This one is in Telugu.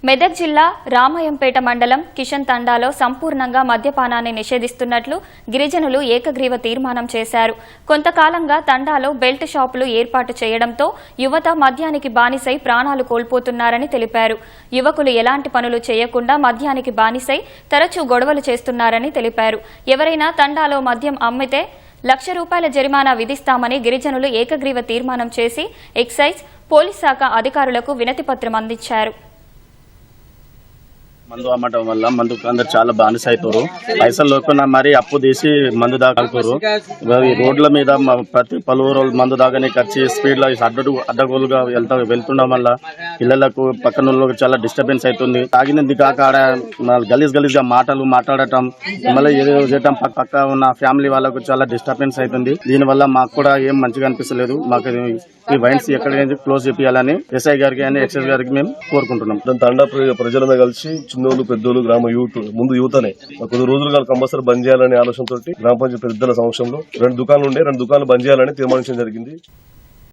మెదక్ జిల్లా రామాయంపేట మండలం కిషన్ తండాలో సంపూర్ణంగా మద్యపానాన్ని నిషేధిస్తున్నట్లు గిరిజనులు ఏకగ్రీవ తీర్మానం చేశారు. కొంతకాలంగా తండాలో బెల్ట్ షాపులు ఏర్పాటు చేయడంతో యువత మద్యానికి బానిసై ప్రాణాలు కోల్పోతున్నారని తెలిపారు. యువకులు ఎలాంటి పనులు చేయకుండా మద్యానికి బానిసై తరచూ గొడవలు చేస్తున్నారని తెలిపారు. ఎవరైనా తండాలో మద్యం అమ్మితే ₹1,00,000 జరిమానా విధిస్తామని గిరిజనులు ఏకగ్రీవ తీర్మానం చేసి ఎక్సైజ్, పోలీస్ శాఖ అధికారులకు వినతిపత్రం అందించారు. మందు అమ్మటం వల్ల మందుకు అందరు చాలా బానిస అవుతారు. పైసలు లేకుండా మరి అప్పు తీసి మందు దాగుతారు. రోడ్ల మీద ప్రతి పలువురు మందు దాగని ఖర్చు స్పీడ్ లో అడ్డగోలుగా వెళ్తుండడం వల్ల పిల్లలకు పక్కన చాలా డిస్టర్బెన్స్ అవుతుంది. తాగినది కాక ఆడ గలీజ్ గా మాటలు మాట్లాడటం, మళ్ళీ ఏదో చేయటం పక్క ఉన్న ఫ్యామిలీ వాళ్ళకు చాలా డిస్టర్బెన్స్ అవుతుంది. దీనివల్ల మాకు కూడా ఏం మంచిగా అనిపిస్తలేదు. మాకు ఈ వైన్స్ ఎక్కడికైనా క్లోజ్ చేయాలని ఎస్ఐ గారికి అని ఎక్సైజ్ గారికి మేము కోరుకుంటున్నాం. తండా ప్రజలమే కలిసి చిన్నోళ్ళు పెద్దోళ్ళు గ్రామ యూత్ అనే కొద్ది రోజులుగా కంపల్సరీ బంద్ చేయాలనే ఆలోచనతో గ్రామ పంచాయతీ పెద్దల సమక్షంలో 2 దుకాణాలు ఉండే 2 దుకాణాలు బంద్ చేయాలని తీర్మానించడం జరిగింది.